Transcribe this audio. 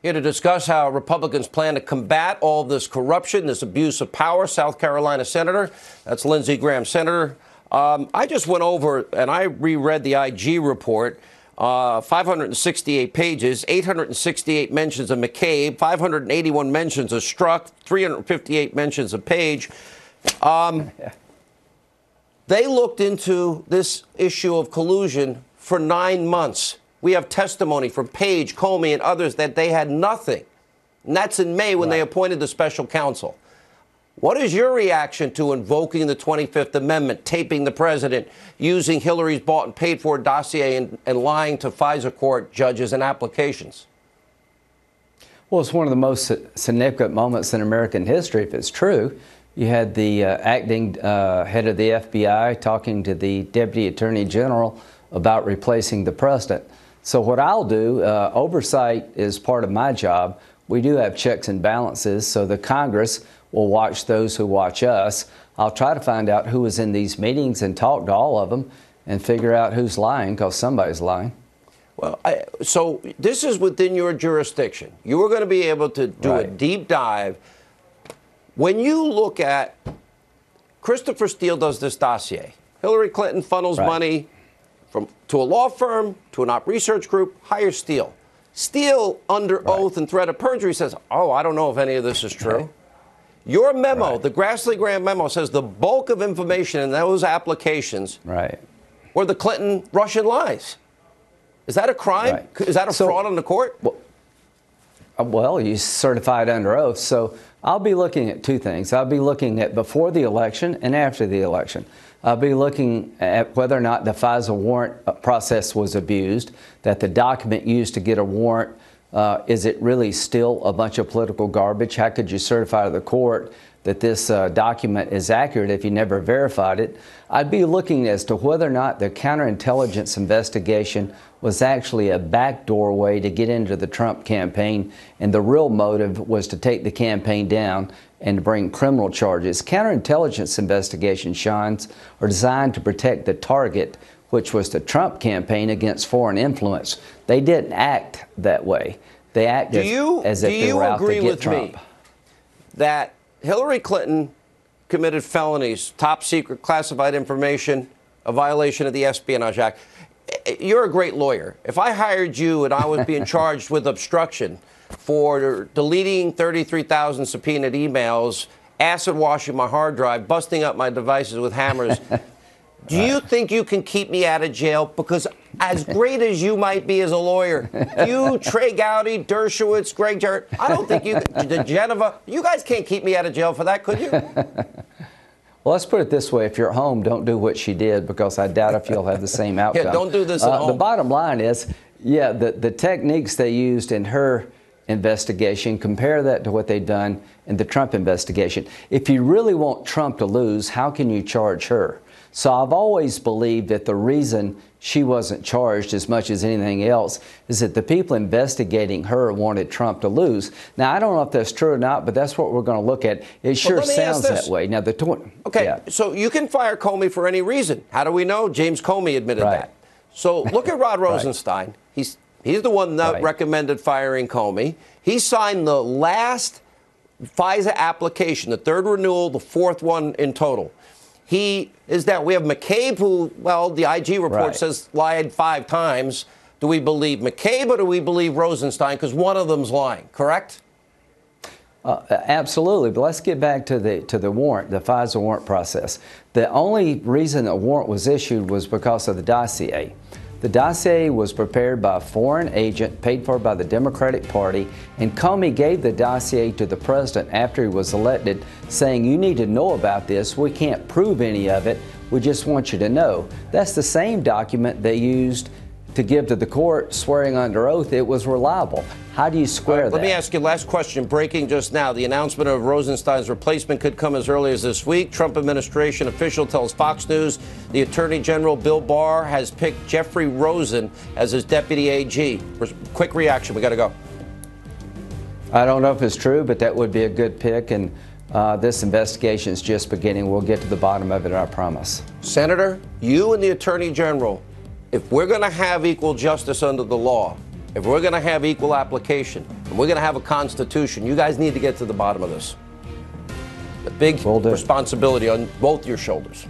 Here to discuss how Republicans plan to combat all this corruption, this abuse of power, South Carolina Senator. That's Lindsey Graham. Senator, I just went over and I reread the IG report, 568 pages, 868 mentions of McCabe, 581 mentions of Strzok, 358 mentions of Page. They looked into this issue of collusion for 9 months. We have testimony from Page, Comey, and others that they had nothing. And that's in May when they appointed the special counsel. What is your reaction to invoking the 25th Amendment, taping the president, using Hillary's bought and paid for dossier and lying to FISA court judges and applications? Well, it's one of the most significant moments in American history, if it's true. You had the acting head of the FBI talking to the Deputy Attorney General about replacing the president. So what I'll do, oversight is part of my job. We do have checks and balances, so the Congress will watch those who watch us. I'll try to find out who was in these meetings and talk to all of them and figure out who's lying, because somebody's lying. Well, so this is within your jurisdiction. You are going to be able to do a deep dive. When you look at Christopher Steele does this dossier, Hillary Clinton funnels money to a law firm, to an op research group, hires Steele. Steele, under oath and threat of perjury, says, oh, I don't know if any of this is true. Your memo, the Grassley-Graham memo, says the bulk of information in those applications were the Clinton-Russian lies. Is that a crime? Is that a fraud on the court? Well, you certified under oath, so I'll be looking at two things. I'll be looking at before the election and after the election. I'll be looking at whether or not the FISA warrant process was abused, that the document used to get a warrant, is it really still a bunch of political garbage? How could you certify to the court that this document is accurate if you never verified it? I'd be looking as to whether or not the counterintelligence investigation was actually a backdoor way to get into the Trump campaign, and the real motive was to take the campaign down and to bring criminal charges. Counterintelligence investigations, Sean's, are designed to protect the target, which was the Trump campaign, against foreign influence. They didn't act that way. They acted as if they were out to get Trump. Do you agree with me that Hillary Clinton committed felonies, top secret classified information, a violation of the Espionage Act? You're a great lawyer. If I hired you and I was being charged with obstruction for deleting 33,000 subpoenaed emails, acid washing my hard drive, busting up my devices with hammers, do you think you can keep me out of jail? Because as great as you might be as a lawyer, you, Trey Gowdy, Dershowitz, Greg Jarrett, I don't think you can, Geneva, you guys can't keep me out of jail for that, could you? Well, let's put it this way. If you're at home, don't do what she did, because I doubt if you'll have the same outcome. Don't do this at home. The bottom line is, the techniques they used in her investigation, compare that to what they've done in the Trump investigation. If you really want Trump to lose, how can you charge her? So I've always believed that the reason she wasn't charged as much as anything else is that the people investigating her wanted Trump to lose. Now, I don't know if that's true or not, but that's what we're going to look at. It sure sounds that way. Now, so you can fire Comey for any reason. How do we know? James Comey admitted that. So look at Rod Rosenstein. He's the one that recommended firing Comey. He signed the last FISA application, the third renewal, the fourth one in total. He is that we have McCabe, who, well, the IG report says lied 5 times. Do we believe McCabe or do we believe Rosenstein? Because one of them's lying, correct? Absolutely. But let's get back to the warrant, the FISA warrant process. The only reason a warrant was issued was because of the dossier. The dossier was prepared by a foreign agent paid for by the Democratic Party, and Comey gave the dossier to the president after he was elected, saying, you need to know about this. We can't prove any of it. We just want you to know. That's the same document they used to give to the court, swearing under oath it was reliable. How do you square that? Let me ask you last question. Breaking just now. The announcement of Rosenstein's replacement could come as early as this week. Trump administration official tells Fox News the Attorney General Bill Barr has picked Jeffrey Rosen as his deputy AG. Quick reaction. We got to go. I don't know if it's true, but that would be a good pick. And this investigation is just beginning. We'll get to the bottom of it, I promise. Senator, you and the Attorney General, if we're going to have equal justice under the law, if we're going to have equal application, and we're going to have a constitution, you guys need to get to the bottom of this. A big responsibility on both your shoulders.